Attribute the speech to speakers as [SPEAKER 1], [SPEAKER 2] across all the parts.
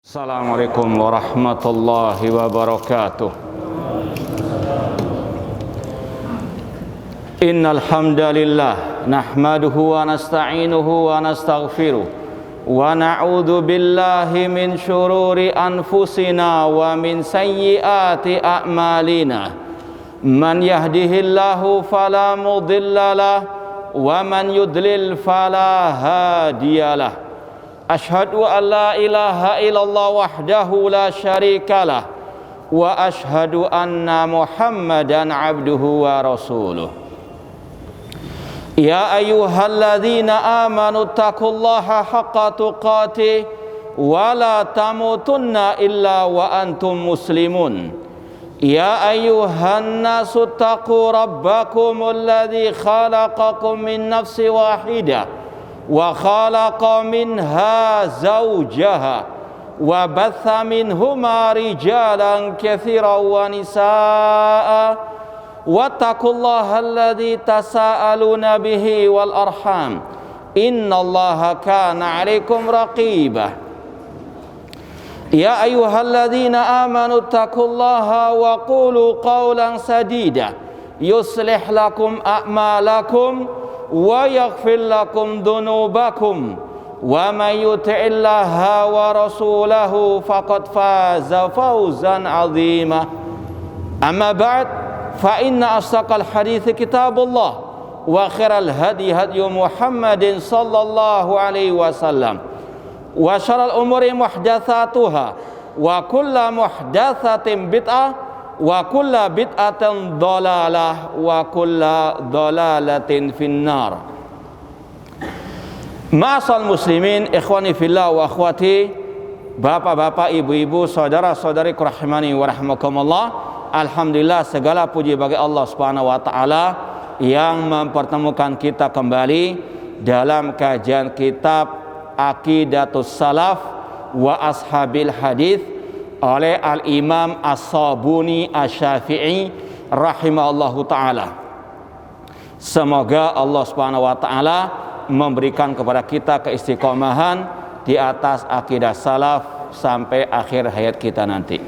[SPEAKER 1] Assalamualaikum warahmatullahi wabarakatuh. Innal hamdalillah nahmaduhu wa nasta'inuhu wa nastaghfiruh wa na'udzu billahi min syururi anfusina wa min sayyiati a'malina. Man yahdihillahu fala mudhillalah wa man yudlil fala hadiyalah. Ashhadu an la ilaha illallah wahdahu la syarikalah wa ashhadu anna Muhammadan abduhu wa rasuluh. Ya ayyuhalladzina amanu taqullaha haqqa tuqatih wa la tamutunna illa wa antum muslimun. Ya ayyuhan nasu taqu rabbakumul ladzi khalaqakum min nafsin wahidah wa khalaqa minha zawjaha wa batha minhuma rijalan katsiran wa nisaa wattaqullaha alladzi tasaaluna bihi wal arham innallaha kana 'alaikum raqiba. Ya ayyuhalladzina amanu taqullaha wa qulu qawlan sadida yuslih lakum a'malakum wa yaghfir lakum dhunubakum wa may yuti'illaha wa rasulahu faqad faza fawzan 'azima. Amma ba'd, fa inna asdaqal hadithi kitabullah wa khairal hadi hadyu Muhammadin sallallahu alaihi wasallam wa syarrul umuri muhdatsatuha wa kullu muhdatsatin bid'ah wa kulla bid'atin dhalalah wa kulla dhalalatin finnar. Ma'asal muslimin, ikhwani fillah wa akhwati, bapak-bapak, ibu-ibu, saudara-saudari rahimani wa rahmakumullah. Alhamdulillah, segala puji bagi Allah Subhanahu wa taala yang mempertemukan kita kembali dalam kajian kitab Aqidatus Salaf wa Ashabil Hadits oleh Al-Imam As-Sabuni Asy-Syafi'i rahimahullahu ta'ala. Semoga Allah subhanahu wa ta'ala memberikan kepada kita keistiqomahan di atas akidah salaf sampai akhir hayat kita nanti.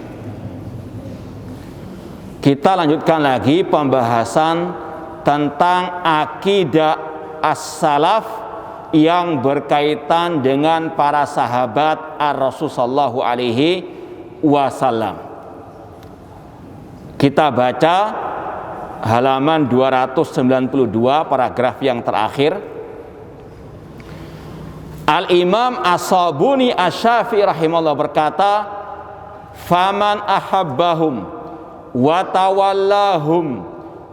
[SPEAKER 1] Kita lanjutkan lagi pembahasan tentang akidah as-salaf yang berkaitan dengan para sahabat ar-Rasul sallallahu alaihi wasallam. Kita baca halaman 292 paragraf yang terakhir. Al-Imam As-Sabuni Asy-Syafi'i rahimahullah berkata, faman ahabbahum wa tawallahum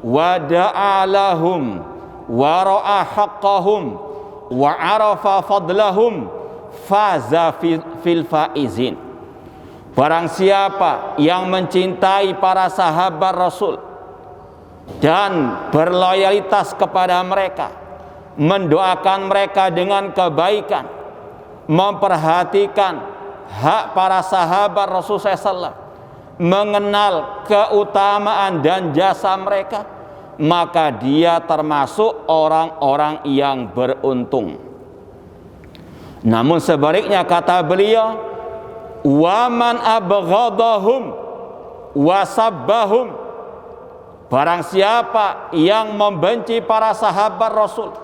[SPEAKER 1] wa da'alahum wa ra'a haqqahum wa arafa fadlahum faza fil faizin. Barang siapa yang mencintai para sahabat Rasul dan berloyalitas kepada mereka, mendoakan mereka dengan kebaikan, memperhatikan hak para sahabat Rasul SAW, mengenal keutamaan dan jasa mereka, maka dia termasuk orang-orang yang beruntung. Namun sebaliknya, kata beliau, wa man abghadahum wa sabbahum, barang siapa yang membenci para sahabat Rasul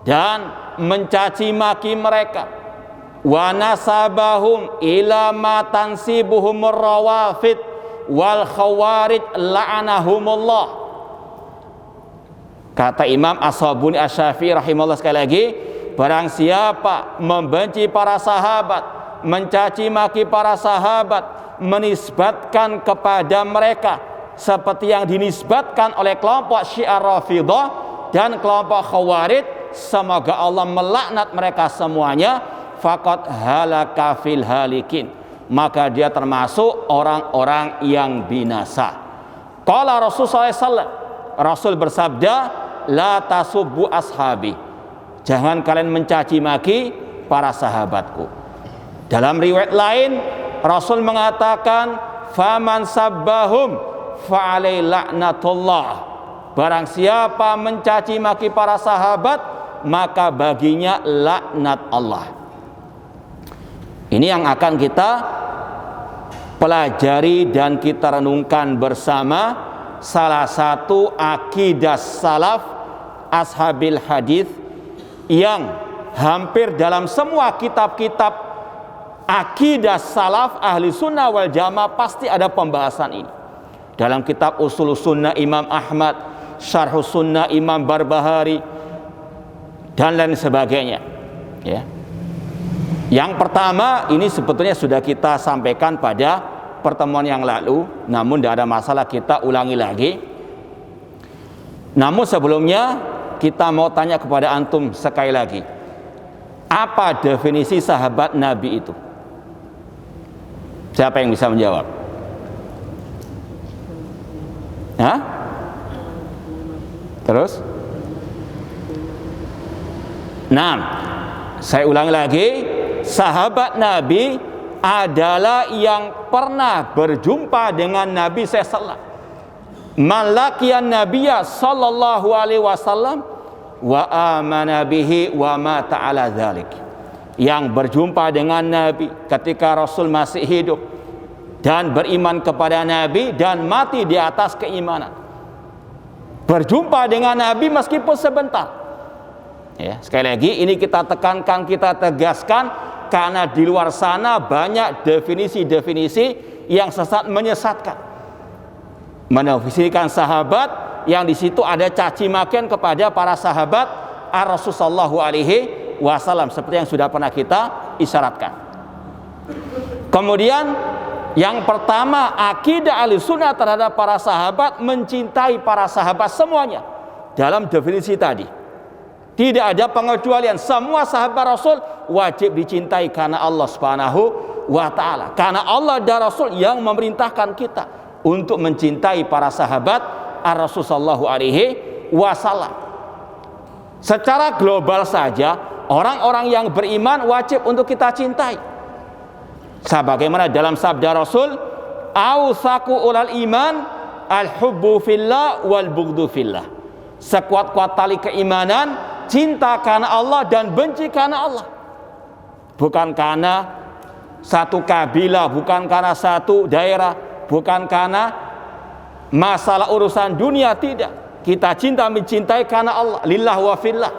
[SPEAKER 1] dan mencaci maki mereka, wa nasabahum ila ma tansibuhumur rawafid wal khawarij la'anahumullah. Kata Imam As-Sabuni Asy-Syafi'i rahimahullah sekali lagi, barang siapa membenci para sahabat, mencaci maki para sahabat, menisbatkan kepada mereka seperti yang dinisbatkan oleh kelompok Syiah Rafidhah dan kelompok Khawarij, semoga Allah melaknat mereka semuanya, faqad halaka fil halikin, maka dia termasuk orang-orang yang binasa. Qala Rasul sallallahu alaihi wasallam, Rasul bersabda, la tasubbu ashabi, jangan kalian mencaci maki para sahabatku. Dalam riwayat lain Rasul mengatakan, faman sabbahum fa alai la'natullah, barang siapa mencaci maki para sahabat maka baginya laknat Allah. Ini yang akan kita pelajari dan kita renungkan bersama salah satu akidah salaf ashabil hadis yang hampir dalam semua kitab-kitab akidah salaf ahli sunnah wal jamaah pasti ada pembahasan ini. Dalam kitab Usul Sunnah Imam Ahmad, Syarh Sunnah Imam Barbahari, dan lain sebagainya. Ya. Yang pertama ini sebetulnya sudah kita sampaikan pada pertemuan yang lalu, namun tidak ada masalah kita ulangi lagi. Namun sebelumnya kita mau tanya kepada antum sekali lagi, apa definisi sahabat Nabi itu? Siapa yang bisa menjawab? Hah? Terus? Nah, saya ulangi lagi, sahabat Nabi adalah yang pernah berjumpa dengan Nabi sallallahu malakian Nabiya sallallahu alaihi wasallam wa amana bihi wa mata ala dzalik. Yang berjumpa dengan Nabi ketika Rasul masih hidup dan beriman kepada Nabi dan mati di atas keimanan. Berjumpa dengan Nabi meskipun sebentar. Ya, sekali lagi ini kita tekankan, kita tegaskan, karena di luar sana banyak definisi-definisi yang sesat menyesatkan. Menafsirkan sahabat yang di situ ada caci makian kepada para sahabat Rasul sallallahu alaihi wasallam seperti yang sudah pernah kita isyaratkan. Kemudian yang pertama, akidah Ahlussunnah terhadap para sahabat, mencintai para sahabat semuanya. Dalam definisi tadi, tidak ada pengecualian. Semua sahabat Rasul wajib dicintai karena Allah Subhanahu wa ta'ala. Karena Allah dan Rasul yang memerintahkan kita untuk mencintai para sahabat Rasul sallallahu alaihi wasallam. Secara global saja, orang-orang yang beriman wajib untuk kita cintai. Sebagaimana dalam sabda Rasul, "Ausaku ulal iman al-hubbu fillah wal bughdu fillah." Sekuat-kuat tali keimanan, cinta karena Allah dan benci karena Allah. Bukan karena satu kabilah, bukan karena satu daerah, bukan karena masalah urusan dunia, tidak. Kita cinta mencintai karena Allah, lillah wa fillah.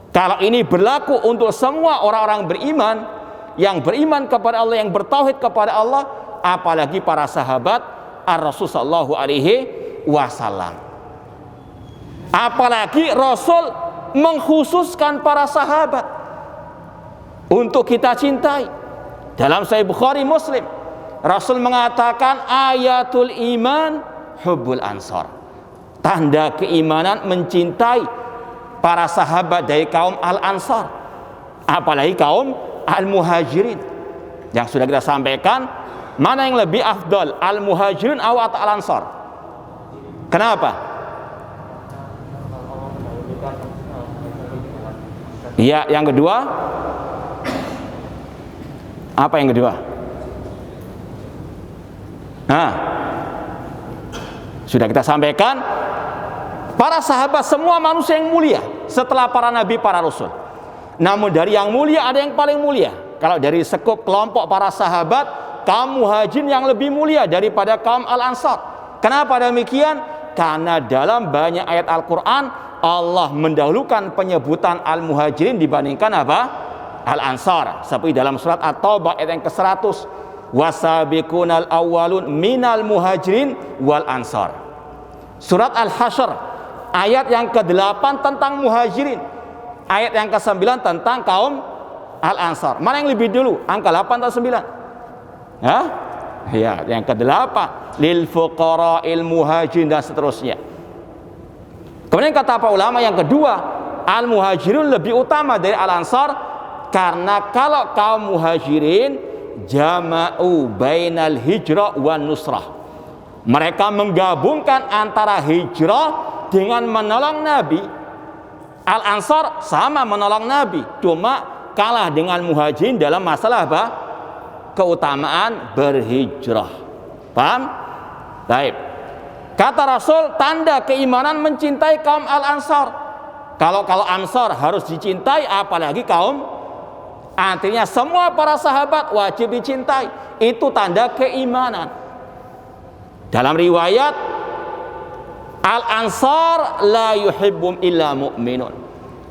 [SPEAKER 1] Kalau ini berlaku untuk semua orang-orang beriman, yang beriman kepada Allah, yang bertauhid kepada Allah, apalagi para sahabat Rasul sallallahu alaihi wasallam. Apalagi Rasul mengkhususkan para sahabat untuk kita cintai. Dalam Sahih Bukhari Muslim, Rasul mengatakan ayatul iman hubbul ansar. Tanda keimanan mencintai para sahabat dari kaum al-ansar, apalagi kaum al-muhajirin. Yang sudah kita sampaikan, mana yang lebih afdal, al-muhajirin atau al-ansar? Kenapa? Iya, yang kedua. Apa yang kedua? Nah, sudah kita sampaikan, para sahabat semua manusia yang mulia setelah para nabi, para rasul. Namun dari yang mulia ada yang paling mulia. Kalau dari sekup kelompok para sahabat, kaum muhajirin yang lebih mulia daripada kaum al-ansar. Kenapa demikian? Karena dalam banyak ayat Al-Quran, Allah mendahulukan penyebutan al-muhajirin dibandingkan apa? Al-ansar. Seperti dalam surat At-Taubah ayat yang ke-100, wasabiqunal awwalun minal muhajirin wal ansar. Surat Al-Hasyr ayat yang ke-8 tentang muhajirin, ayat yang ke-9 tentang kaum al-ansar. Mana yang lebih dulu? Angka 8 atau 9? Hah? Ya, yang ke-8 lil fuqara'il muhajirin dan seterusnya. Kemudian kata para ulama yang kedua, al-muhajirun lebih utama dari al-ansar, karena kalau kaum muhajirin jama'u bainal hijrah wan nusrah. Mereka menggabungkan antara hijrah dengan menolong Nabi. Al-ansar sama menolong Nabi, cuma kalah dengan muhajirin dalam masalah apa? Keutamaan berhijrah. Paham? Baik. Kata Rasul, tanda keimanan mencintai kaum al-ansar. Kalau ansar harus dicintai, apalagi kaum Artinya semua para sahabat wajib dicintai. Itu tanda keimanan. Dalam riwayat, Al-Ansar la yuhibbum illa mu'minun.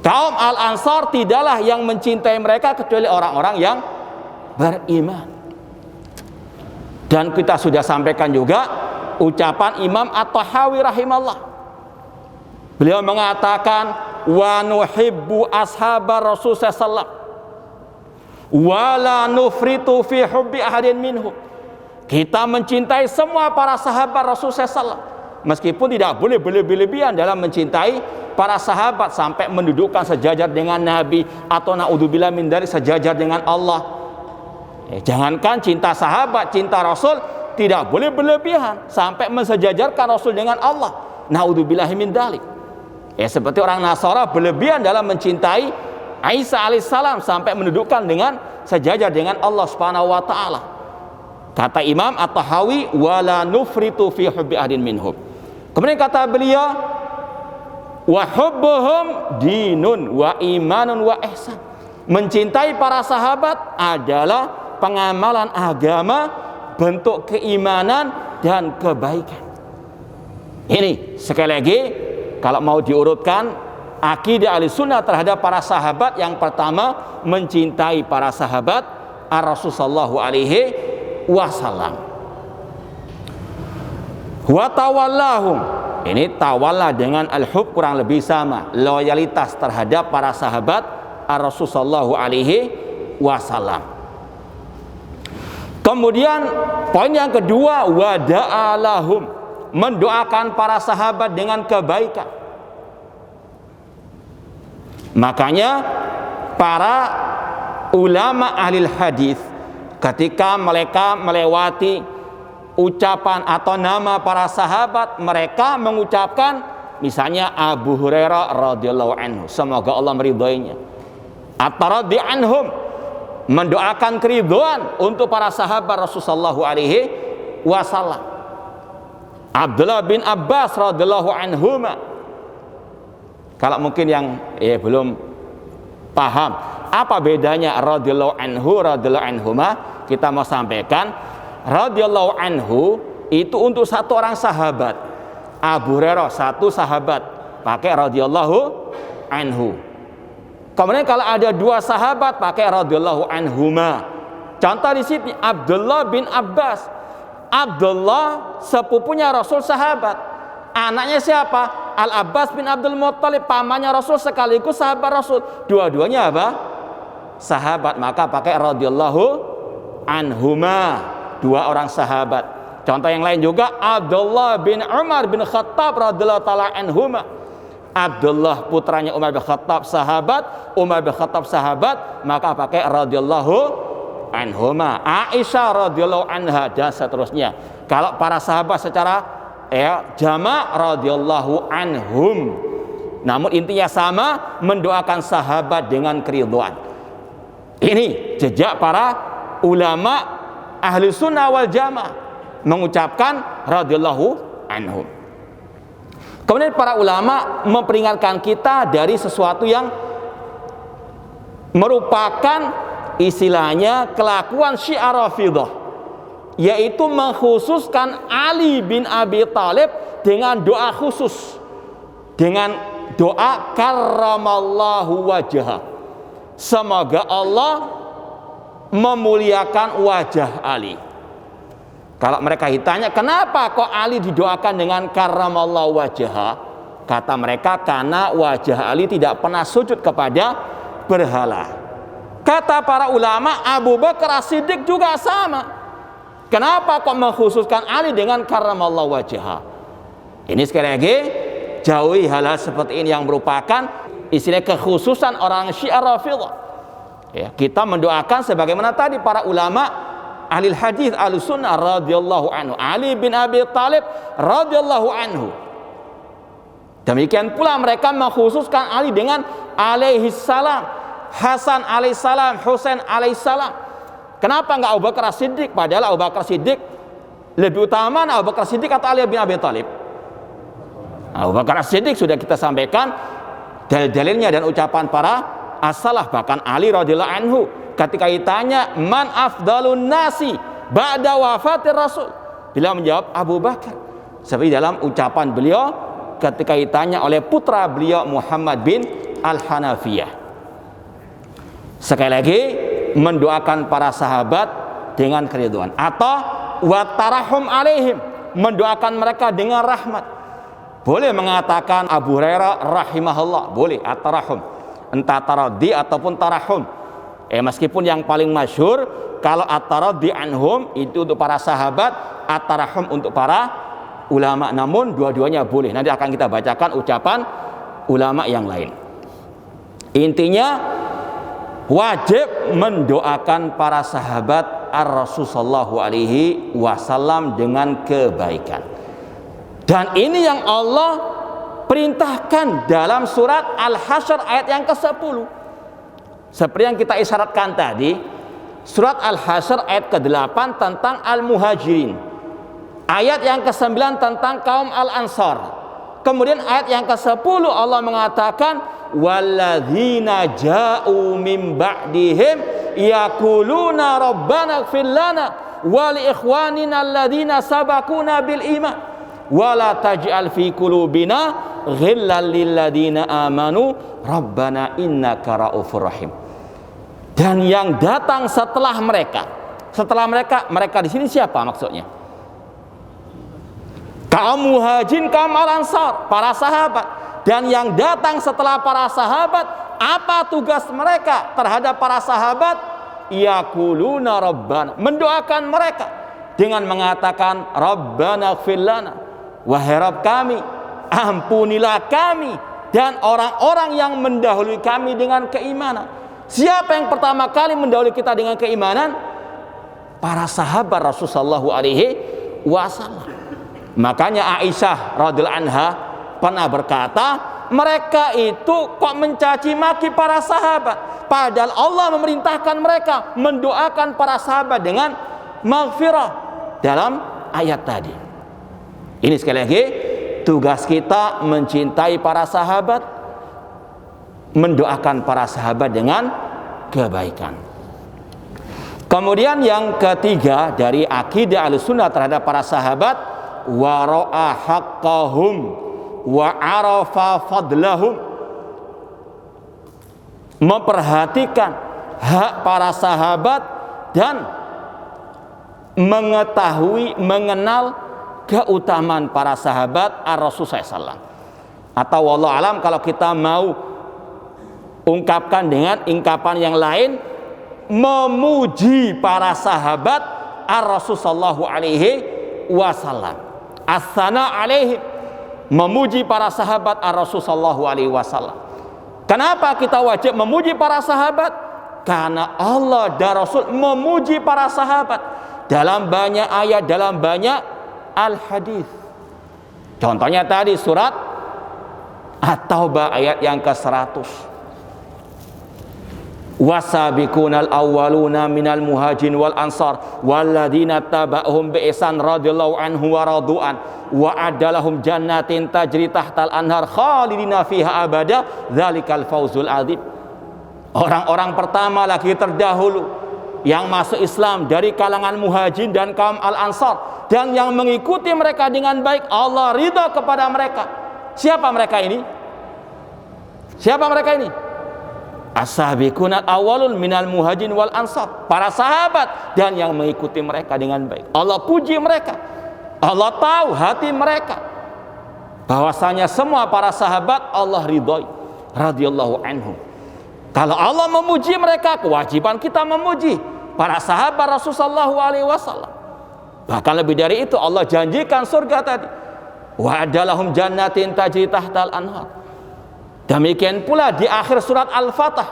[SPEAKER 1] Kaum Al-Ansar tidaklah yang mencintai mereka kecuali orang-orang yang beriman. Dan kita sudah sampaikan juga ucapan Imam At-Tahawi rahimahullah. Beliau mengatakan, wa nuhibbu ashabar Rasul sallallahu wa la nufritu fi hubbi ahadin minhum. Kita mencintai semua para sahabat Rasul sallallahu meskipun tidak boleh berlebihan dalam mencintai para sahabat sampai mendudukkan sejajar dengan Nabi atau naudzubillah min dzalik sejajar dengan Allah. Jangankan cinta sahabat, cinta Rasul tidak boleh berlebihan sampai mensejajarkan Rasul dengan Allah. Naudzubillah min dzalik. Seperti orang Nasara berlebihan dalam mencintai Isa alaihissalam sampai mendudukkan dengan sejajar dengan Allah Subhanahu wa taala. Kata Imam At-Tahawi, wala nufritu fi hubbi ahadin minhum. Kemudian kata beliau, wa hubbuhum dinun wa imanun wa ihsan. Mencintai para sahabat adalah pengamalan agama, bentuk keimanan dan kebaikan. Ini sekali lagi, kalau mau diurutkan akidah Ahlussunnah terhadap para sahabat, yang pertama mencintai para sahabat Ar-Rasul sallallahu alaihi wasallam. Wa tawallahum, ini tawalla dengan al-hub kurang lebih sama, loyalitas terhadap para sahabat Ar-Rasul sallallahu alaihi wasallam. Kemudian poin yang kedua, wa da'alahum, mendoakan para sahabat dengan kebaikan. Makanya para ulama ahli hadis ketika mereka melewati ucapan atau nama para sahabat, mereka mengucapkan misalnya Abu Hurairah radhiyallahu anhu, semoga Allah meridhoinya, at-taraddi anhum, mendoakan keridhaan untuk para sahabat Rasulullah sallallahu alaihi wasallam. Abdullah bin Abbas radhiyallahu anhuma, kalau mungkin yang belum paham apa bedanya radhiyallahu anhu radhiyallahu anhuma, kita mau sampaikan radhiyallahu anhu itu untuk satu orang sahabat. Abu Hurairah satu sahabat, pakai radhiyallahu anhu. Kemudian kalau ada dua sahabat pakai radhiyallahu anhuma. Contoh di sini Abdullah bin Abbas. Abdullah sepupunya Rasul sahabat. Anaknya siapa? Al-Abbas bin Abdul Muttalib, pamannya Rasul sekaligus sahabat Rasul. Dua-duanya apa? Sahabat, maka pakai radhiyallahu anhuma, dua orang sahabat. Contoh yang lain juga Abdullah bin Umar bin Khattab radhiyallahu taala anhuma. Abdullah putranya Umar bin Khattab sahabat, Umar bin Khattab sahabat, maka pakai radhiyallahu anhuma. Aisyah radhiyallahu anha dan seterusnya. Kalau para sahabat secara jamak radhiyallahu anhum. Namun intinya sama, mendoakan sahabat dengan keridhaan. Ini jejak para ulama ahli sunnah wal jamaah, mengucapkan radhiyallahu anhum. Kemudian para ulama memperingatkan kita dari sesuatu yang merupakan istilahnya kelakuan Syiah Rafidhah, yaitu mengkhususkan Ali bin Abi Thalib dengan doa khusus, dengan doa karramallahu wajhah, semoga Allah memuliakan wajah Ali. Kalau mereka ditanya kenapa kok Ali didoakan dengan karramallahu wajhah, kata mereka karena wajah Ali tidak pernah sujud kepada berhala. Kata para ulama, Abu Bakar As-Siddiq juga sama. Kenapa kok mengkhususkan Ali dengan karramallahu wajhah? Ini sekali lagi, jauhi hal-hal seperti ini yang merupakan istilah kekhususan orang Syiah Rafidhah. Kita mendoakan sebagaimana tadi para ulama ahli hadis Ahlussunnah radhiyallahu anhu, Ali bin Abi Thalib radhiyallahu anhu. Demikian pula mereka mengkhususkan Ali dengan alaihi salam, Hasan alaihi salam, Husain alaihi salam. Kenapa enggak Abu Bakar As-Siddiq? Padahal Abu Bakar As-Siddiq lebih utama, Abu Bakar As-Siddiq atau Ali bin Abi Thalib? Abu Bakar As-Siddiq sudah kita sampaikan dalil-dalilnya dan ucapan para as-salaf, bahkan Ali radhiyallahu anhu ketika ditanya man afdalun nasi ba'da wafatir Rasul, beliau menjawab Abu Bakar. Seperti dalam ucapan beliau ketika ditanya oleh putra beliau Muhammad bin Al-Hanafiyah. Sekali lagi, mendoakan para sahabat dengan keridhaan, atau watarahum alaihim, mendoakan mereka dengan rahmat. Boleh mengatakan Abu Hurairah rahimahullah, boleh at-tarahum, entah taraddi ataupun tarahum. Meskipun yang paling masyhur kalau at-taraddi anhum itu untuk para sahabat, at-tarahum untuk para ulama. Namun dua-duanya boleh. Nanti akan kita bacakan ucapan ulama yang lain. Intinya wajib mendoakan para sahabat ar-Rasul sallallahu alaihi wasallam dengan kebaikan. Dan ini yang Allah perintahkan dalam surat Al-Hasyr ayat yang ke-10. Seperti yang kita isyaratkan tadi, surat Al-Hasyr ayat ke-8 tentang Al-Muhajirin, ayat yang ke-9 tentang kaum Al-Ansar. Kemudian ayat yang ke-10 Allah mengatakan walladzina ja'u min ba'dihim yaquluna rabbana ighfir lana wa li ikhwanina alladzina sabaquna bil iman wa la taj'al fi qulubina ghillan lil ladzina amanu rabbana innaka raufur rahim. Dan yang datang setelah mereka di sini siapa maksudnya? Kaum Muhajirin, kaum Al-Ansar, para sahabat. Dan yang datang setelah para sahabat, apa tugas mereka terhadap para sahabat? Yaquluna rabbana, mendoakan mereka dengan mengatakan rabbana ighfir lana, wahai Rabb kami, ampunilah kami dan orang-orang yang mendahului kami dengan keimanan. Siapa yang pertama kali mendahului kita dengan keimanan? Para sahabat Rasulullah sallallahu alaihi wasallam. Makanya Aisyah radhiyallahu anha pernah berkata, mereka itu kok mencaci maki para sahabat, padahal Allah memerintahkan mereka mendoakan para sahabat dengan maghfirah dalam ayat tadi. Ini sekali lagi tugas kita mencintai para sahabat, mendoakan para sahabat dengan kebaikan. Kemudian yang ketiga dari akidah Ahlussunnah terhadap para sahabat, wa ra'a haqqahum wa arafa fadlahum, memperhatikan hak para sahabat dan mengetahui, mengenal keutamaan para sahabat ar-Rasul SAW. Atau wallahu alam kalau kita mau ungkapkan dengan ungkapan yang lain, memuji para sahabat ar-Rasul sallallahu alaihi wasallam. As-sana alaihim, memuji para sahabat ar-Rasul sallallahu alaihi wasallam. Kenapa kita wajib memuji para sahabat? Karena Allah dan Rasul memuji para sahabat dalam banyak ayat, dalam banyak al-hadis. Contohnya tadi surat At-Taubah ayat yang ke-100. Wasabiqunal awwaluna minal muhajirin wal ansar walladzina taba'uhum bi ihsan radhiyallahu anhu wa radu'an wa adalahum jannatin tajri tahtal anhar khalidina fiha abada dzalikal fawzul adzim. Orang-orang pertama lagi terdahulu yang masuk Islam dari kalangan muhajirin dan kaum al-ansar, dan yang mengikuti mereka dengan baik, Allah ridha kepada mereka. Siapa mereka ini? Siapa mereka ini? As-sabiqunal awwalun minal muhajirin wal ansar, para sahabat dan yang mengikuti mereka dengan baik. Allah puji mereka. Allah tahu hati mereka, bahwasanya semua para sahabat Allah ridhoi radhiyallahu anhum. Kalau Allah memuji mereka, kewajiban kita memuji para sahabat Rasulullah sallallahu alaihi wasallam. Bahkan lebih dari itu, Allah janjikan surga tadi. Wa adalahum jannatin tajri tahtal anhar. Demikian pula di akhir surat Al-Fatah.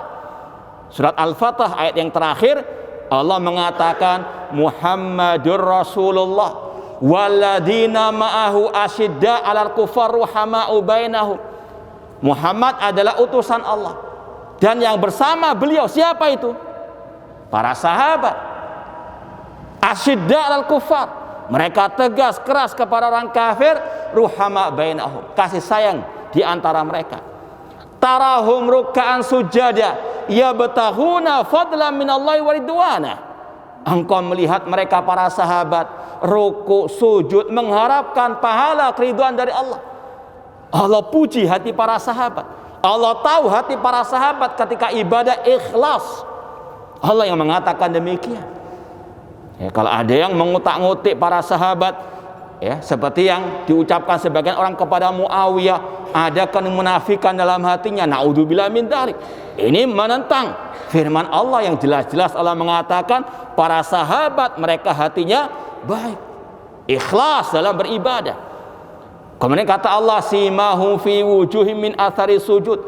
[SPEAKER 1] Surat Al-Fatah ayat yang terakhir, Allah mengatakan Muhammadur Rasulullah walladzina ma'ahu asyidda 'alal kuffar ruhama'u bainahum. Muhammad adalah utusan Allah, dan yang bersama beliau siapa itu? Para sahabat. Asyidda 'alal kuffar, mereka tegas keras kepada orang kafir, ruhama bainahum, kasih sayang di antara mereka. tarahum ruk'an sujada yabtaghuna fadlan minallahi wa ridwana. Engkau melihat mereka para sahabat ruku sujud mengharapkan pahala keridhaan dari Allah. Allah puji hati para sahabat. Allah tahu hati para sahabat ketika ibadah ikhlas. Allah yang mengatakan demikian. Ya, kalau ada yang mengutak-ngutik para sahabat, ya, seperti yang diucapkan sebagian orang kepada Muawiyah, ada kemunafikan dalam hatinya, naudzubillah min dzalik. Ini menentang firman Allah yang jelas-jelas Allah mengatakan para sahabat mereka hatinya baik, ikhlas dalam beribadah. Kemudian kata Allah, simahum fi wujuhim min athari sujud,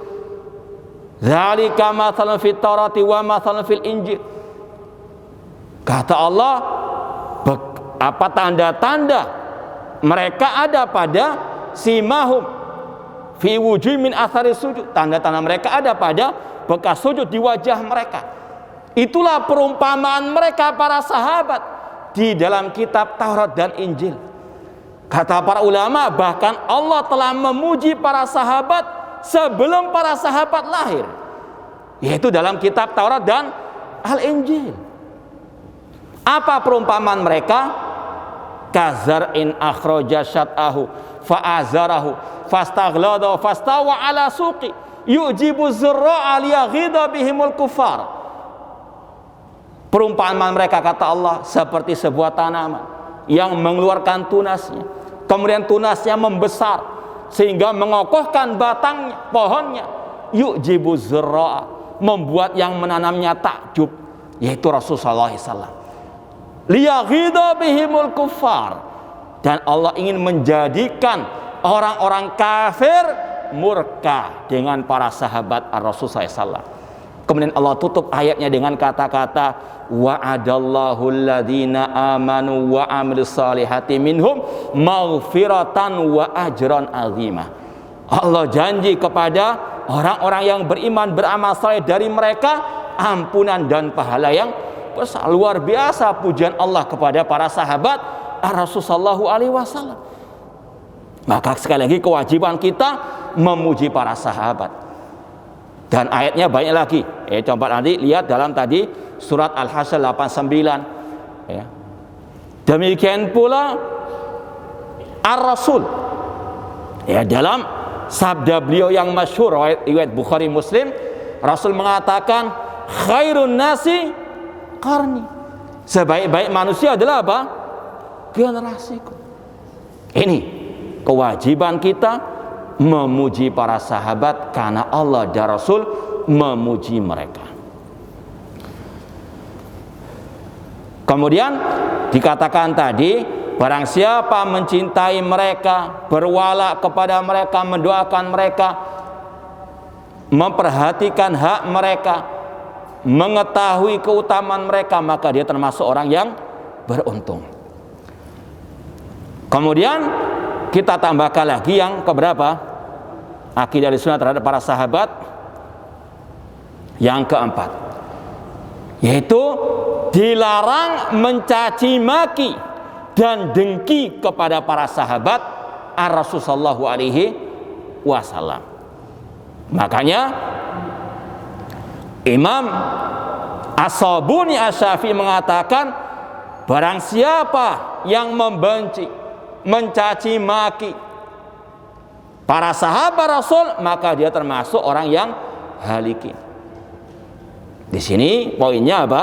[SPEAKER 1] dzalika mathalan fit taurati wa mathalan fil injil. Kata Allah, apa tanda-tanda mereka ada pada simahum fi wujuhim min athari sujud, tanda-tanda mereka ada pada bekas sujud di wajah mereka. Itulah perumpamaan mereka para sahabat di dalam kitab Taurat dan Injil. Kata para ulama, bahkan Allah telah memuji para sahabat sebelum para sahabat lahir, yaitu dalam kitab Taurat dan Al-Injil. Apa perumpamaan mereka? Kazar'in akhraja syat'ahu fa'azarahu fastaghlada fastawa ala suqi yujibu zurra'a liyaghidha bihimul kufar. Perumpamaan mereka, kata Allah, seperti sebuah tanaman yang mengeluarkan tunasnya, kemudian tunasnya membesar sehingga mengokohkan batangnya, pohonnya. Yujibu zurra'a, membuat yang menanamnya takjub, yaitu Rasulullah SAW. Liyaghidha bihimul kufar, dan Allah ingin menjadikan orang-orang kafir murka dengan para sahabat Rasul SAW. Kemudian Allah tutup ayatnya dengan kata-kata wa'adallahu alladhina amanu wa amilus salihati minhum maghfiratan wa ajran azimah. Allah janji kepada orang-orang yang beriman beramal saleh dari mereka ampunan dan pahala yang besar. Luar biasa pujian Allah kepada para sahabat Rasul sallallahu alaihi wasallam. Maka sekali lagi kewajiban kita memuji para sahabat. Dan ayatnya banyak lagi. Coba nanti lihat dalam tadi surat Al-Hasyr 89. Ya. Demikian pula Ar-Rasul. Ya, dalam sabda beliau yang masyhur riwayat Bukhari Muslim, Rasul mengatakan khairun nasi qarni. Sebaik-baik manusia adalah apa? Generasiku. Ini kewajiban kita memuji para sahabat karena Allah dan Rasul memuji mereka. Kemudian dikatakan tadi, barang siapa mencintai mereka, berwala kepada mereka, mendoakan mereka, memperhatikan hak mereka, mengetahui keutamaan mereka, maka dia termasuk orang yang beruntung. Kemudian kita tambahkan lagi yang keberapa? Akidah Ahlussunnah terhadap para sahabat yang keempat, yaitu dilarang mencaci maki dan dengki kepada para sahabat Rasul sallallahu alaihi wasallam. Makanya Imam As-Sabuni Asy-Syafi'i mengatakan, barang siapa yang membenci, mencaci maki para sahabat Rasul, maka dia termasuk orang yang halikin. Di sini poinnya apa?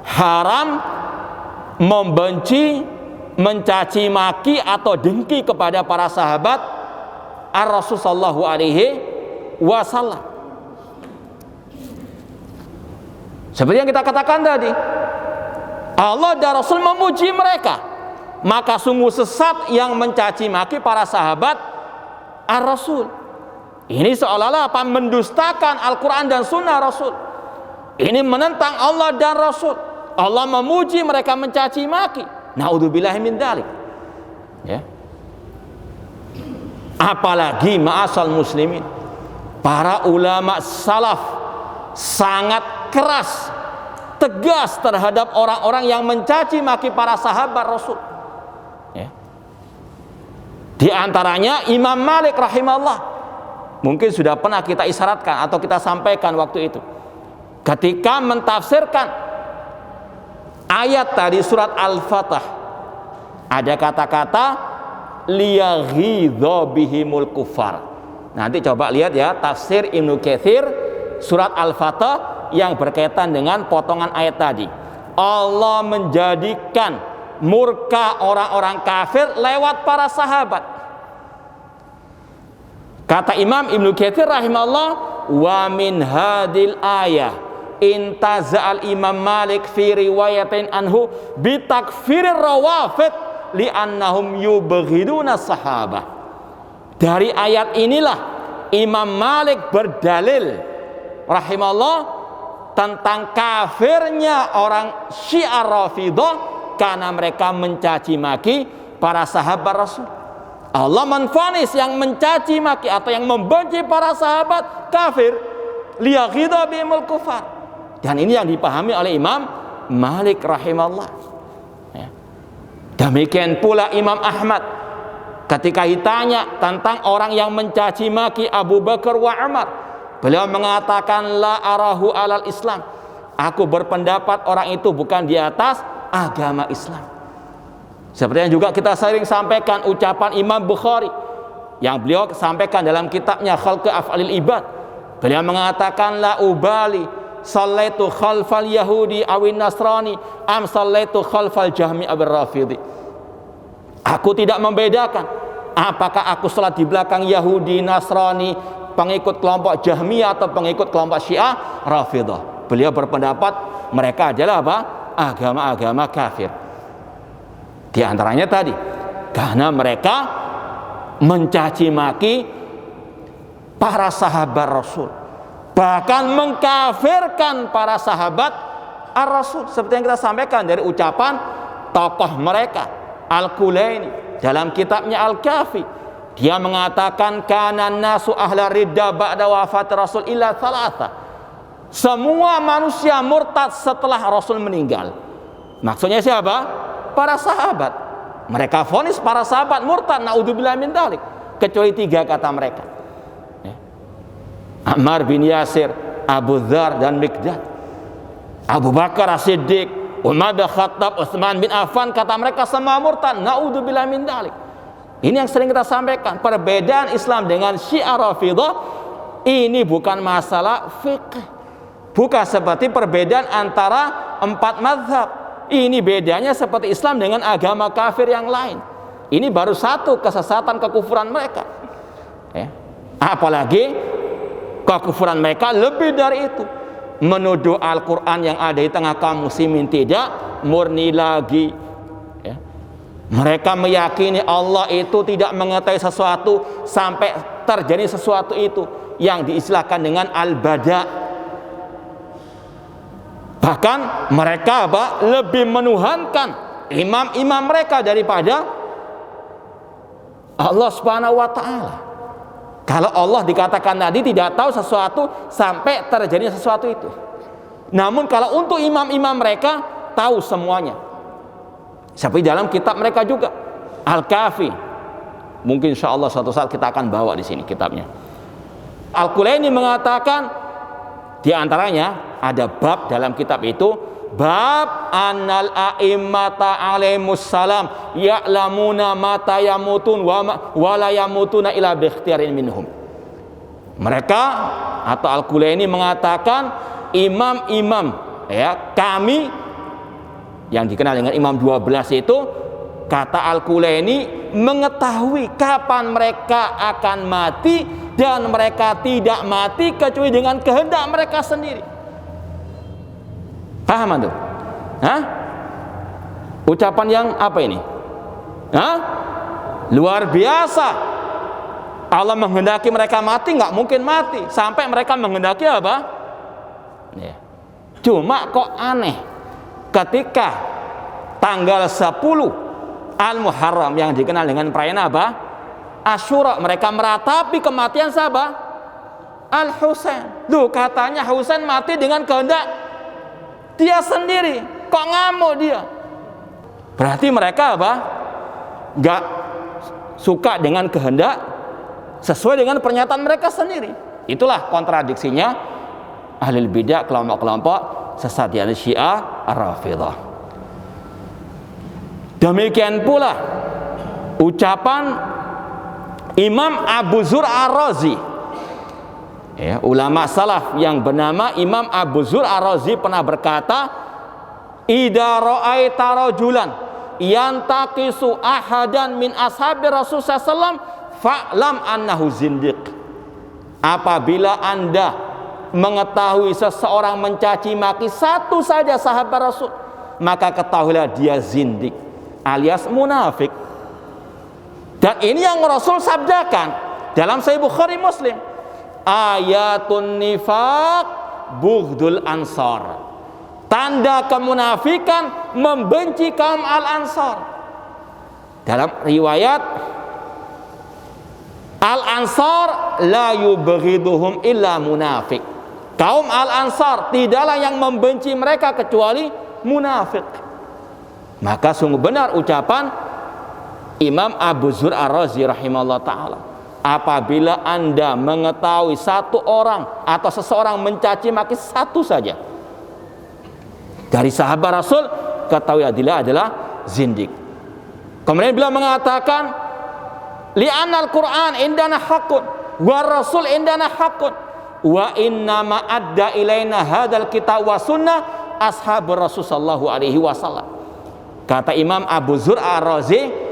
[SPEAKER 1] Haram membenci, mencaci maki atau dengki kepada para sahabat Rasul sallallahu alaihi wasallam. Seperti yang kita katakan tadi, Allah dan Rasul memuji mereka, maka sungguh sesat yang mencaci maki para sahabat Ar-Rasul. Ini seolah-olah apa? Mendustakan Al-Quran dan Sunnah Rasul. Ini menentang Allah dan Rasul. Allah memuji, mereka mencaci maki. Naudzubillahi min dzalik. Ya. Apalagi ma'asal muslimin, para ulama salaf sangat keras, tegas terhadap orang-orang yang mencaci maki para sahabat Rasul. Ya. Di antaranya Imam Malik rahimahullah, mungkin sudah pernah kita isyaratkan atau kita sampaikan waktu itu ketika mentafsirkan ayat tadi surat Al-Fatah. Ada kata-kata liyaghidha bihimul kufar. Nanti coba lihat ya tafsir Ibnu Katsir surat Al-Fatah yang berkaitan dengan potongan ayat tadi. Allah menjadikan murka orang-orang kafir lewat para sahabat. Kata Imam Ibnu Katsir rahimahullah, wa min hadil ayah intaza'al Imam Malik fi riwayatin anhu bitakfirir rawafid li'annahum yubghiduna sahabah. Dari ayat inilah Imam Malik berdalil rahimahullah tentang kafirnya orang Syiah Rafidhah karena mereka mencaci maki para sahabat Rasul. Allah menvonis yang mencaci maki atau yang membenci para sahabat kafir, liyaghidha bihimul kufar. Dan ini yang dipahami oleh Imam Malik rahimahullah. Ya. Demikian pula Imam Ahmad ketika ditanya tentang orang yang mencaci maki Abu Bakar wa Umar, beliau mengatakan la arahu alal Islam. Aku berpendapat orang itu bukan di atas agama Islam. Seperti yang juga kita sering sampaikan ucapan Imam Bukhari yang beliau sampaikan dalam kitabnya Khalqu Af'alil Ibad. Beliau mengatakan la ubali sallaitu khalfal yahudi awin nasrani am sallaitu khalfal jahmi abir rafidhi. Aku tidak membedakan apakah aku salat di belakang Yahudi, Nasrani, pengikut kelompok Jahmiyah atau pengikut kelompok Syiah Rafidhah. Beliau berpendapat mereka adalah apa? Agama-agama kafir. Di antaranya tadi karena mereka mencaci maki para sahabat Rasul, bahkan mengkafirkan para sahabat Ar-Rasul, seperti yang kita sampaikan dari ucapan tokoh mereka Al-Kulaini dalam kitabnya Al-Kafi. Dia mengatakan kana nasu ahla ridda ba'da wafat Rasul illa thalatha. Semua manusia murtad setelah Rasul meninggal. Maksudnya siapa? Para sahabat. Mereka vonis para sahabat murtad, naudzubillah min dzalik, kecuali 3 kata mereka. Ammar bin Yasir, Abu Dzar dan Miqdad. Abu Bakar As-Siddiq, Umar bin Khattab, Utsman bin Affan, kata mereka semua murtad, naudzubillah min dzalik. Ini yang sering kita sampaikan. Perbedaan Islam dengan Syiah Rafidhah ini bukan masalah fikih, bukan seperti perbedaan antara 4 mazhab. Ini bedanya seperti Islam dengan agama kafir yang lain. Ini baru satu kesesatan kekufuran mereka. Apalagi kekufuran mereka lebih dari itu. Menuduh Al-Quran yang ada di tengah kaum muslimin tidak murni lagi. Mereka meyakini Allah itu tidak mengetahui sesuatu sampai terjadi sesuatu itu yang diistilahkan dengan al-bada'. Bahkan mereka lebih menuhankan imam-imam mereka daripada Allah Subhanahu wa taala. Kalau Allah dikatakan tadi tidak tahu sesuatu sampai terjadi sesuatu itu. Namun kalau untuk imam-imam mereka tahu semuanya. Seperti dalam kitab mereka juga Al-Kafi. Mungkin insyaallah suatu saat kita akan bawa di sini kitabnya. Al-Kulaini mengatakan di antaranya ada bab dalam kitab itu, bab annal a'immata alaihimus salam ya'lamuna mata yamutun wa la yamutuna illa bi ikhtiarin minhum. Mereka atau Al-Kulaini mengatakan imam-imam kami yang dikenal dengan Imam 12 itu, kata Al-Kulaini, mengetahui kapan mereka akan mati dan mereka tidak mati kecuali dengan kehendak mereka sendiri. Paham itu? Ucapan yang apa ini? Luar biasa. Allah menghendaki mereka mati, nggak mungkin mati sampai mereka menghendaki apa? Cuma kok aneh ketika tanggal 10 Al-Muharram yang dikenal dengan perayaan apa? Asyura, mereka meratapi kematian siapa? Al-Husain. Duh, katanya Husain mati dengan kehendak dia sendiri. Kok ngamuk dia? Berarti mereka apa? Gak suka dengan kehendak sesuai dengan pernyataan mereka sendiri. Itulah kontradiksinya ahli bidah, kelompok-kelompok sesat di Syiah Ar-Rafidhah. Demikian pula ucapan Imam Abu Zur Ar-Razi, ya, ulama salaf yang bernama Imam Abu Zur Ar-Razi pernah berkata, idza ra'aita rajulan yantaqisu ahadan min ashabi Rasul sallallahu alaihi wasallam fa'lam annahu zindiq. Apabila Anda mengetahui seseorang mencaci maki satu saja sahabat Rasul, maka ketahuilah dia zindik alias munafik. Dan ini yang Rasul sabdakan dalam Sahih Bukhari Muslim, ayatun nifaq bughdul ansar. Tanda kemunafikan membenci kaum al-ansar. Dalam riwayat, al-ansar la yubghiduhum illa munafik. Kaum al-ansar tidaklah yang membenci mereka kecuali munafik. Maka sungguh benar ucapan Imam Abu Zur Ar-Razi rahimahullah ta'ala, apabila Anda mengetahui satu orang atau seseorang mencaci maki satu saja dari sahabat Rasul, ketahui dia adalah zindik. Kemudian beliau mengatakan, li'anal Qur'an indana haqqun wa rasul indana haqqun wa innama adda ilaina hadzal kitab wa sunnah ashabur Rasul sallallahu alaihi wasallam. Kata Imam Abu Zur Ar-Razi,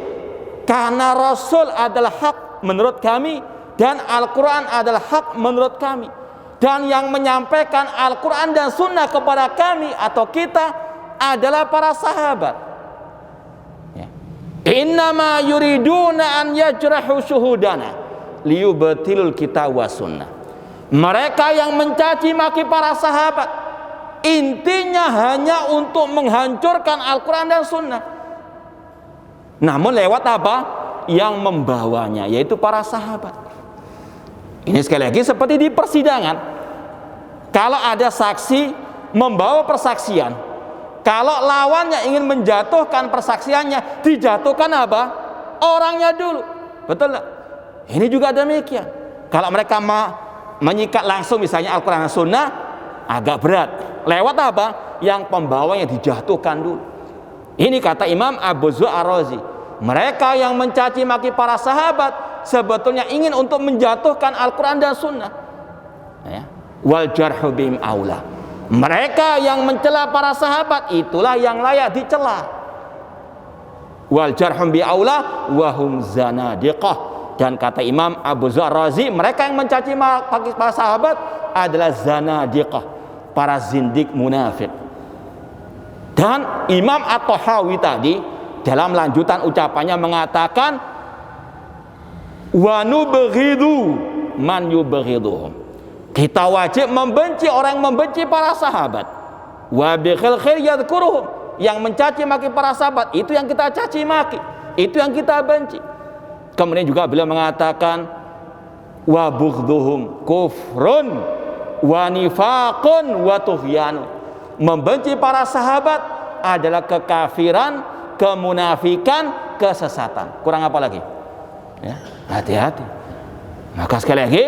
[SPEAKER 1] karena Rasul adalah hak menurut kami dan Al-Quran adalah hak menurut kami, dan yang menyampaikan Al-Quran dan Sunnah kepada kami atau kita adalah para sahabat. Innama yuriduna an yajrahu syuhudana liyubtilul kitab wa sunnah. Mereka yang mencaci maki para sahabat intinya hanya untuk menghancurkan Al-Quran dan Sunnah. Namun lewat apa? Yang membawanya, yaitu para sahabat. Ini sekali lagi seperti di persidangan. Kalau ada saksi membawa persaksian, kalau lawannya ingin menjatuhkan persaksiannya, dijatuhkan apa? Orangnya dulu. Betul tak? Ini juga demikian. Kalau mereka menyikat langsung misalnya Al-Quran dan Sunnah, agak berat. Lewat apa? Yang pembawanya dijatuhkan dulu. Ini kata Imam Abu Zur Ar-Razi, mereka yang mencaci maki para sahabat sebetulnya ingin untuk menjatuhkan Al-Quran dan Sunnah, ya. Wal jarhu bihim aula. Mereka yang mencela para sahabat itulah yang layak dicela. Wal jarhum bi aula wa hum zanadiqah. Dan kata Imam Abu Zur Ar-Razi, mereka yang mencaci maki para sahabat adalah zanadiqah, para zindik munafik. Dan Imam At-Tahawi tadi dalam lanjutan ucapannya mengatakan, wa nubghidu man yubghiduhum. Kita wajib membenci orang yang membenci para sahabat. Wa bikhil khair yadhkuruhum. Yang mencaci maki para sahabat itu yang kita caci maki, itu yang kita benci. Kemudian juga beliau mengatakan, wa bughdhuhum kufrun wa nifaqun wa tughyanun. Membenci para sahabat adalah kekafiran, kemunafikan, kesesatan. Kurang apa lagi? Ya, hati-hati. Maka sekali lagi,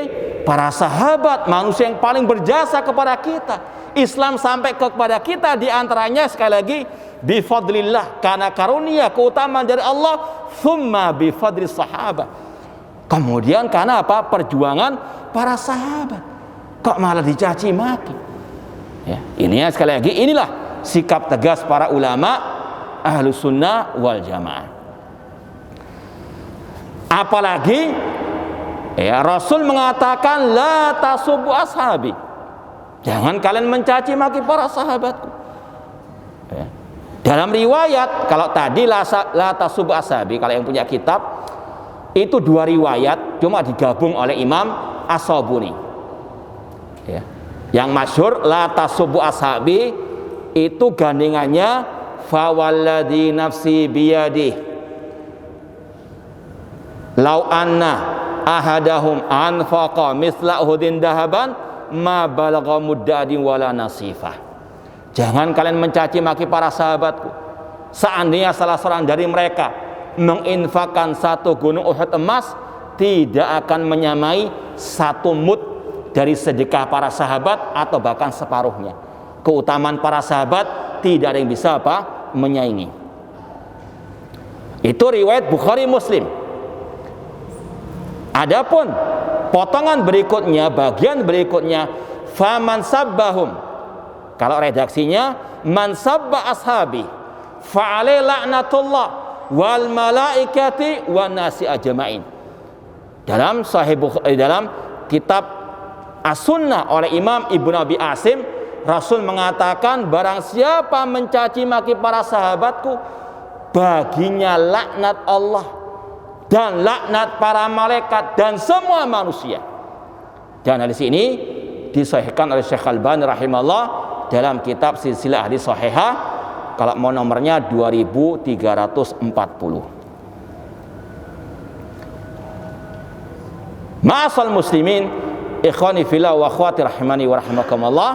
[SPEAKER 1] para sahabat manusia yang paling berjasa kepada kita. Islam sampai kepada kita diantaranya sekali lagi bifadlillah, karena karunia keutamaan dari Allah, thumma bifadli sahabat. Kemudian karena apa? Perjuangan para sahabat. Kok malah dicaci maki? Ya, ini ya, sekali lagi inilah sikap tegas para ulama Ahlus Sunnah wal Jamaah. Apalagi ya, Rasul mengatakan la tasubbu ashabi. Jangan kalian mencaci maki para sahabatku. Ya. Dalam riwayat, kalau tadi la tasubbu ashabi, kalau yang punya kitab itu dua riwayat cuma digabung oleh Imam As-Sabuni. Ya. Yang masyhur la tasubbu ashabi itu gandingannya fawalladzi nafsi biyadih lau anna ahadahum anfaqa misla uhudin dahaban ma balagha muddadin wala nasifah. Jangan kalian mencaci maki para sahabatku. Seandainya salah seorang dari mereka menginfakkan satu gunung Uhud emas, tidak akan menyamai satu mud dari sedekah para sahabat atau bahkan separuhnya. Keutamaan para sahabat tidak ada yang bisa menyaingi. Itu riwayat Bukhari Muslim. Adapun potongan berikutnya, bagian berikutnya, faman sabbahum, kalau redaksinya man sabba ashabi fa'alai la'natullah wal malaikati wan nasi ajmain. Dalam dalam kitab As-Sunnah oleh Imam Ibnu Abi Asim, Rasul mengatakan barang siapa mencaci maki para sahabatku, baginya laknat Allah dan laknat para malaikat dan semua manusia. Dan hadis ini disahihkan oleh Syekh Al-Albani rahimahullah dalam kitab Silsilah Hadis Shahihah, kalau mau nomornya 2340. Ma'asal muslimin, ikhwani fillah wa akhwati rahimani wa rahimakumullah.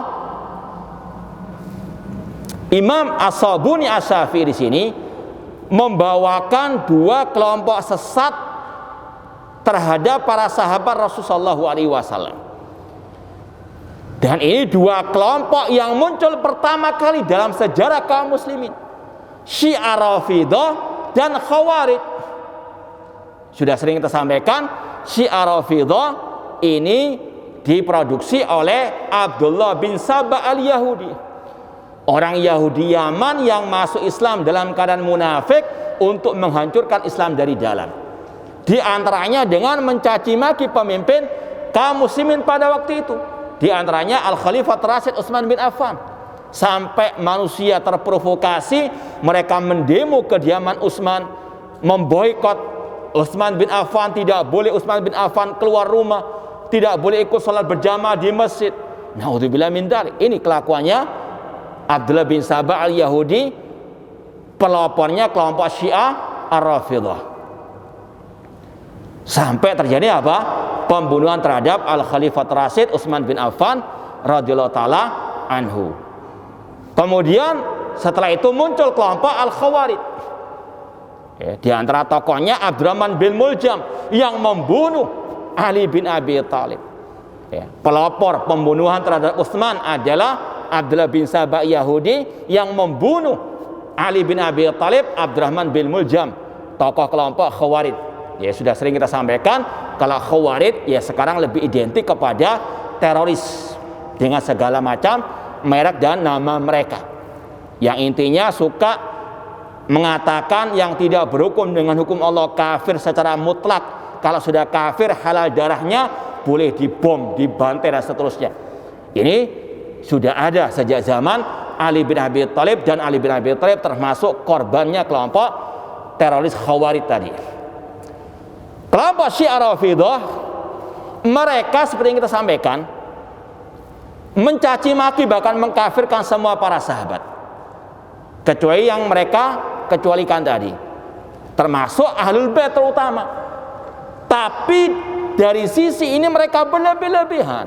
[SPEAKER 1] Imam As-Sabuni Asy-Syafi'i di sini membawakan dua kelompok sesat terhadap para sahabat Rasulullah SAW. Dan ini dua kelompok yang muncul pertama kali dalam sejarah kaum muslimin, Syiah Rafidah dan Khawarij. Sudah sering kita sampaikan, Syiah Rafidah ini diproduksi oleh Abdullah bin Saba al-Yahudi, orang Yahudi Yaman yang masuk Islam dalam keadaan munafik untuk menghancurkan Islam dari dalam. Di antaranya dengan mencaci maki pemimpin kaum muslimin pada waktu itu. Di antaranya Al-Khalifah Rasyid Utsman bin Affan. Sampai manusia terprovokasi, mereka mendemo kediaman Utsman, memboikot Utsman bin Affan, tidak boleh Utsman bin Affan keluar rumah, tidak boleh ikut salat berjamaah di masjid. Naudzubillah min dzalik. Ini kelakuannya Abdullah bin Saba al-Yahudi, pelopornya kelompok Syiah Ar-Rafidah. Sampai terjadi pembunuhan terhadap Al-Khalifah Rasyid Utsman bin Affan radhiyallahu taala anhu. Kemudian setelah itu muncul kelompok Al-Khawarij. Di antara tokohnya Abdurrahman bin Muljam yang membunuh Ali bin Abi Thalib. Pelopor pembunuhan terhadap Utsman adalah Abdullah bin Saba Yahudi yang membunuh Ali bin Abi Thalib, Abdurrahman bin Muljam, tokoh kelompok Khawarij. Ya, sudah sering kita sampaikan kalau Khawarij ya sekarang lebih identik kepada teroris dengan segala macam merek dan nama mereka, yang intinya suka mengatakan yang tidak berhukum dengan hukum Allah kafir secara mutlak. Kalau sudah kafir, halal darahnya, boleh dibom, dibantai dan seterusnya. Ini sudah ada sejak zaman Ali bin Abi Thalib, dan Ali bin Abi Thalib termasuk korbannya kelompok teroris Khawarij tadi. Kelompok Syiah Rafidah, mereka seperti yang kita sampaikan, mencaci maki bahkan mengkafirkan semua para sahabat, kecuali yang mereka kecualikan tadi, termasuk Ahlul Bait terutama. Tapi dari sisi ini mereka berlebih-lebihan,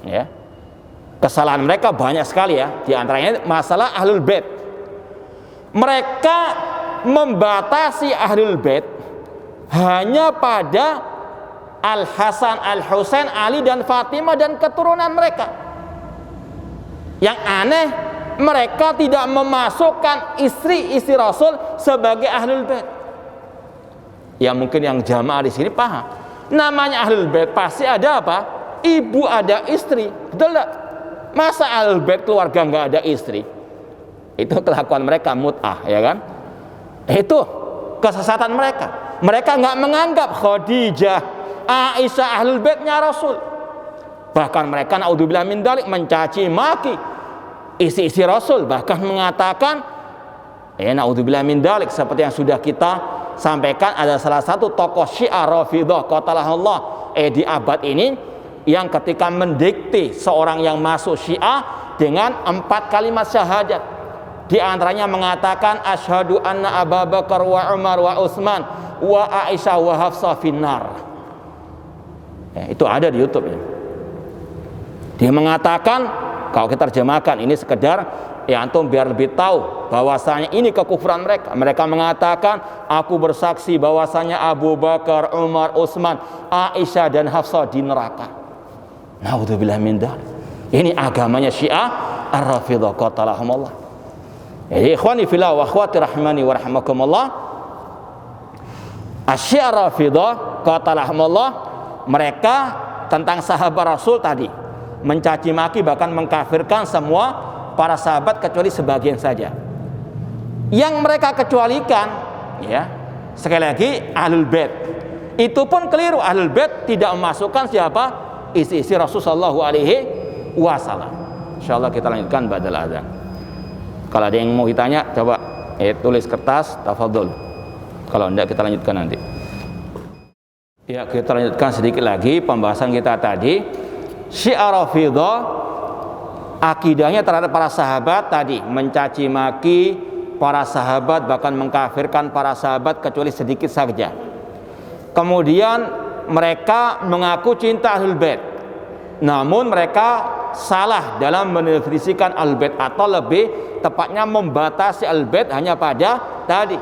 [SPEAKER 1] ya. Kesalahan mereka banyak sekali, ya. Di antaranya masalah Ahlul Bait. Mereka membatasi Ahlul Bait hanya pada Al-Hasan, Al-Husain, Ali dan Fatimah dan keturunan mereka. Yang aneh, mereka tidak memasukkan istri-istri Rasul sebagai Ahlul Bait. Ya mungkin yang jamaah di sini paham. Namanya Ahlul Bait pasti ada ibu, ada istri, betul tak? Masa Ahlul Bait keluarga nggak ada istri? Itu kelakuan mereka mut'ah, ya kan? Itu kesesatan mereka. Mereka nggak menganggap Khadijah, Aisyah Ahlul Baitnya Rasul. Bahkan mereka naudzubillah min dzalik mencaci maki isi-isi Rasul, bahkan mengatakan naudzubillah min dzalik, seperti yang sudah kita sampaikan, ada salah satu tokoh Syiah Rafidah qatalahullah di abad ini yang ketika mendikte seorang yang masuk Syiah dengan 4 kalimat syahadat, di antaranya mengatakan asyhadu anna Abu Bakar wa Umar wa Utsman wa Aisyah wa Hafsah finnar. Itu ada di YouTube ya. Dia mengatakan, kalau kita terjemahkan ini sekedar ya antum biar lebih tahu bahwasanya ini kekufuran mereka. Mereka mengatakan, aku bersaksi bahwasanya Abu Bakar, Umar, Utsman, Aisyah dan Hafsah di neraka. Naudzubillah min dzalik. Ini agamanya Syiah Ar-Rafidhah qatalahumullah. Jadi ikhwani fillah wa akhwati rahimani wa rahimakumullah, Syiah Ar-Rafidhah qatalahumullah, mereka tentang sahabat Rasul tadi mencaci maki bahkan mengkafirkan semua para sahabat kecuali sebagian saja. Yang mereka kecualikan, ya, sekali lagi Ahlul Bait. Itu pun keliru. Ahlul Bait tidak memasukkan siapa? Isi-isi Rasulullah sallallahu alaihi wasallam. Insyaallah kita lanjutkan ba'dal adzan. Kalau ada yang mau ditanya, coba tulis kertas, tafadhol. Kalau enggak kita lanjutkan nanti. Ya, kita lanjutkan sedikit lagi pembahasan kita tadi. Syiah Rafidhah akidahnya terhadap para sahabat tadi mencaci maki para sahabat, bahkan mengkafirkan para sahabat kecuali sedikit saja. Kemudian mereka mengaku cinta Ahlul Bait, namun mereka salah dalam mendefinisikan Ahlul Bait, atau lebih tepatnya membatasi Ahlul Bait hanya pada tadi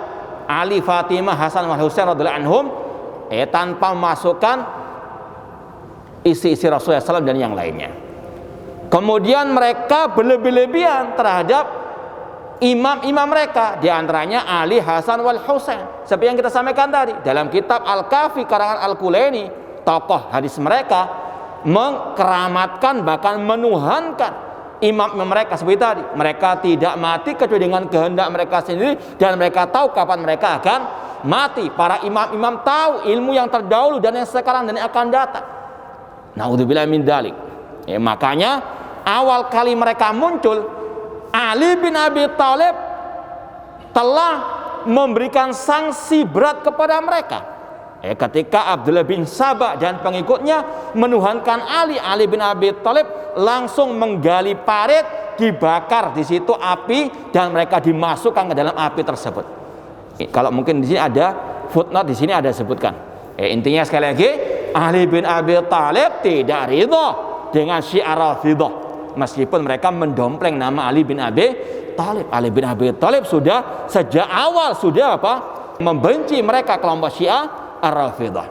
[SPEAKER 1] Ali, Fatimah, Hasan wal Husain radhiyallahu anhum, tanpa memasukkan isi-isi Rasulullah SAW dan yang lainnya. Kemudian mereka berlebih-lebihan terhadap imam-imam mereka, diantaranya Ali, Hasan wal Husain. Seperti yang kita sampaikan tadi dalam kitab Al-Kafi karangan Al-Kulaini, tokoh hadis mereka mengkeramatkan bahkan menuhankan imam-imam mereka. Seperti tadi, mereka tidak mati kecuali dengan kehendak mereka sendiri, dan mereka tahu kapan mereka akan mati. Para imam-imam tahu ilmu yang terdahulu dan yang sekarang dan yang akan datang. Naudzubillah min dzalik. Makanya awal kali mereka muncul, Ali bin Abi Thalib telah memberikan sanksi berat kepada mereka. Ketika Abdullah bin Sabah dan pengikutnya menuhankan Ali, Ali bin Abi Thalib langsung menggali parit, dibakar di situ api, dan mereka dimasukkan ke dalam api tersebut. Kalau mungkin di sini ada footnote, di sini ada sebutkan. Intinya sekali lagi, Ali bin Abi Thalib tidak ridha dengan Syiah Rafidhah, meskipun mereka mendompleng nama Ali bin Abi Thalib. Ali bin Abi Thalib sudah sejak awal sudah membenci mereka, kelompok Syiah Ar-Rafidhah.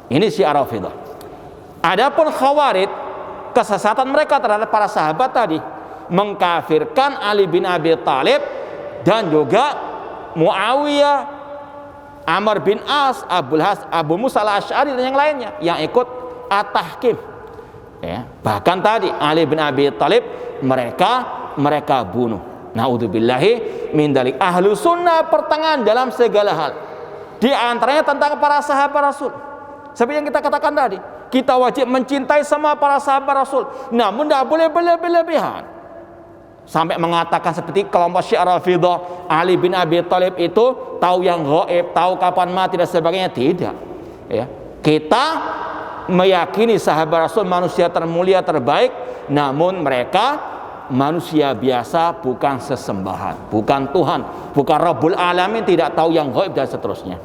[SPEAKER 1] Ini Syiah Rafidhah. Adapun Khawarij, kesesatan mereka terhadap para sahabat tadi mengkafirkan Ali bin Abi Thalib dan juga Muawiyah, Amr bin As, Abu Musa al-Asy'ari dan yang lainnya yang ikut at-tahkim. Bahkan tadi Ali bin Abi Thalib mereka bunuh. Naudzubillahi min dzalik. Ahlu sunnah pertengahan dalam segala hal, di antaranya tentang para sahabat Rasul. Seperti yang kita katakan tadi, kita wajib mencintai semua para sahabat Rasul, namun tidak boleh berlebihan sampai mengatakan seperti kelompok Syiah Rafidhah, Ali bin Abi Thalib itu tahu yang gaib, tahu kapan mati dan sebagainya. Tidak. Kita meyakini sahabat Rasul manusia termulia, terbaik, namun mereka manusia biasa, bukan sesembahan, bukan Tuhan, bukan Rabbul Alamin, tidak tahu yang gaib dan seterusnya.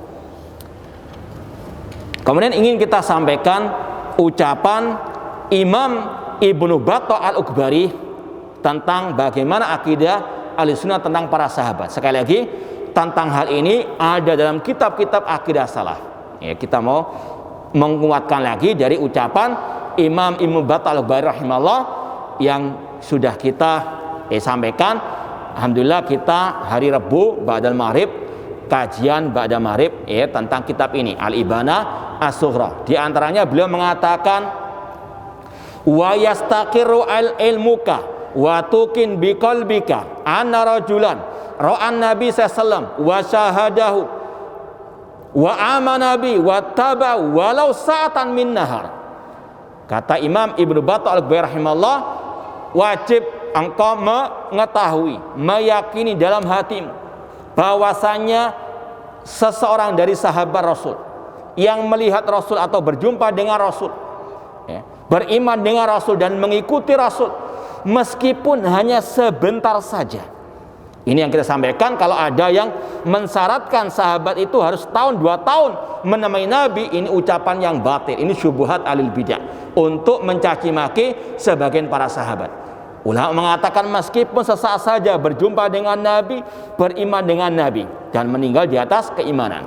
[SPEAKER 1] Kemudian ingin kita sampaikan ucapan Imam Ibnu Battah Al-Ukbari tentang bagaimana akidah Ahlussunnah tentang para sahabat. Sekali lagi, tentang hal ini ada dalam kitab-kitab akidah salaf. Kita mau menguatkan lagi dari ucapan Imam Ibnu Battah Al-Ukbari rahimahullah yang sudah kita sampaikan. Alhamdulillah kita hari Rabu ba'dal maghrib kajian ba'da maghrib tentang kitab ini, Al-Ibanah As-Sughra. Di antaranya beliau mengatakan, wa yastaqiru al-ilmuka wa tuqin biqalbika anna rajulan ra'an nabi sallallahu wa syahadahu wa amana bi wa taba walau sa'atan min nahar. Kata Imam Ibnu Battah Al-Ukbari rahimahullah, wajib engkau mengetahui, meyakini dalam hatimu bahwasanya seseorang dari sahabat Rasul yang melihat Rasul atau berjumpa dengan Rasul, beriman dengan Rasul dan mengikuti Rasul meskipun hanya sebentar saja. Ini yang kita sampaikan. Kalau ada yang mensyaratkan sahabat itu harus tahun 2 tahun menemani Nabi, ini ucapan yang batil, ini syubhat alil bidah untuk mencaci maki sebagian para sahabat. Ulama mengatakan meskipun sesaat saja berjumpa dengan Nabi, beriman dengan Nabi dan meninggal di atas keimanan.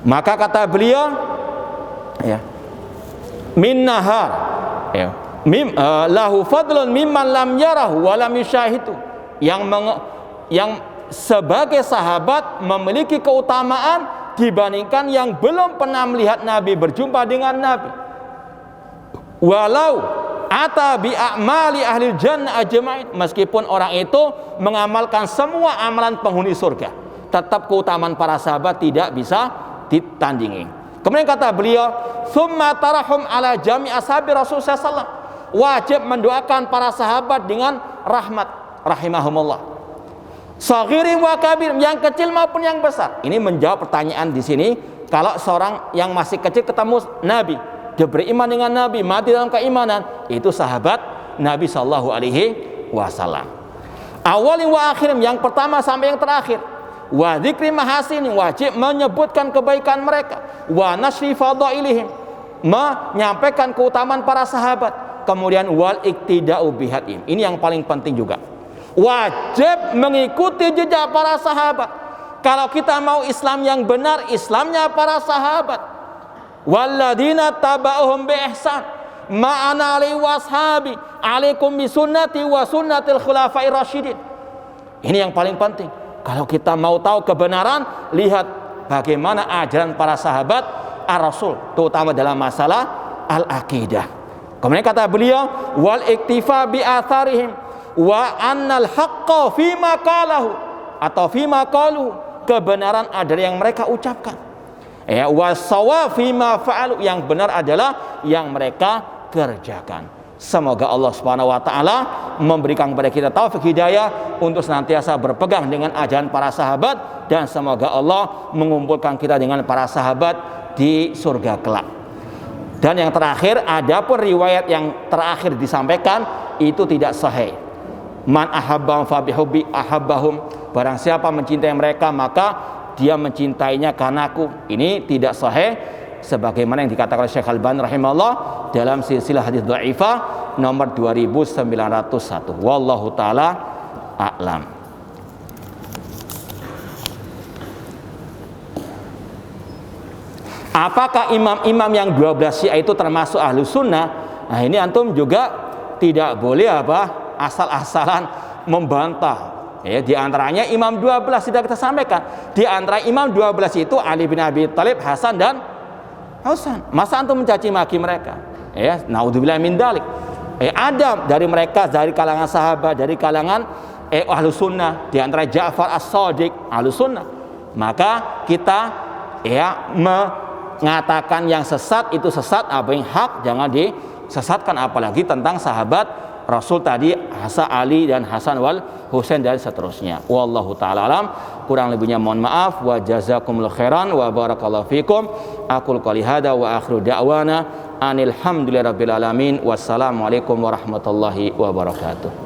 [SPEAKER 1] Maka kata beliau, ya, min nahar, ya, lahu fadlun mimman lam yarahu wa lam yushahidu. Yang sebagai sahabat memiliki keutamaan dibandingkan yang belum pernah melihat Nabi, berjumpa dengan Nabi. Walau ata bi a'mali ahli jannah ajma'in, meskipun orang itu mengamalkan semua amalan penghuni surga, tetap keutamaan para sahabat tidak bisa ditandingi. Kemudian kata beliau, summa tarahum ala jami ashabi Rasulullah sallallahu, wajib mendoakan para sahabat dengan rahmat rahimahumullah, saghirin wa kabir, yang kecil maupun yang besar. Ini menjawab pertanyaan di sini. Kalau seorang yang masih kecil ketemu Nabi, dia beriman dengan Nabi, mati dalam keimanan, itu sahabat Nabi sallallahu alaihi wasallam. Awalin wa akhirin, yang pertama sampai yang terakhir. Wa dzikri mahasin, wajib menyebutkan kebaikan mereka. Wa nasri fadailihim, menyampaikan keutamaan para sahabat. Kemudian wal iktida'u bihadim, ini yang paling penting juga. Wajib mengikuti jejak para sahabat. Kalau kita mau Islam yang benar, Islamnya para sahabat. Walladzina taba'uhum bi ihsan ma'ana ali washabi alaikum bi sunnati wa sunnatil khulafa'ir rasyidin. Ini yang paling penting. Kalau kita mau tahu kebenaran, lihat bagaimana ajaran para sahabat ar-Rasul, terutama dalam masalah al-aqidah. Kemudian kata beliau, wal iktifa bi atharihim wa annal haqqa fima qalahu, atau fima qalu, kebenaran adalah yang mereka ucapkan. Ya, wasawa fima fa'alu, yang benar adalah yang mereka kerjakan. Semoga Allah Subhanahu wa taala memberikan kepada kita taufik hidayah untuk senantiasa berpegang dengan ajaran para sahabat, dan semoga Allah mengumpulkan kita dengan para sahabat di surga kelak. Dan yang terakhir, adapun riwayat yang terakhir disampaikan itu tidak sahih. Man ahabbahum fa bihubbi ahabbahum, barang siapa mencintai mereka maka dia mencintainya karenaku. Ini tidak sahih, sebagaimana yang dikatakan oleh Syekh Al-Albani rahimahullah dalam silsilah hadis dhaifah nomor 2901. Wallahu taala a'lam. Apakah imam-imam yang 12 Syiah itu termasuk ahlu sunnah? Nah, ini antum juga tidak boleh asal-asalan membantah. Ya, di antaranya imam 12 tidak kita sampaikan. Di antara imam 12 itu Ali bin Abi Thalib, Hasan dan Husain. Masa antum mencaci maki mereka? Ya, naudzubillah min dzalik. Ada dari mereka, dari kalangan sahabat, dari kalangan ahlu sunnah, di antara Ja'far As-Shadiq ahlu sunnah. Maka kita mengatakan yang sesat itu sesat, apa yang hak jangan disesatkan, apalagi tentang sahabat Rasul tadi, Hasan, Ali dan Hasan wal Husain dan seterusnya. Wallahu taala alam. Kurang lebihnya mohon maaf. Wa jazakumullahu khairan wa barakallahu fikum. Aqul qouli hada wa akhiru da'wana anil hamdulillahirabbil alamin. Wassalamualaikum warahmatullahi wabarakatuh.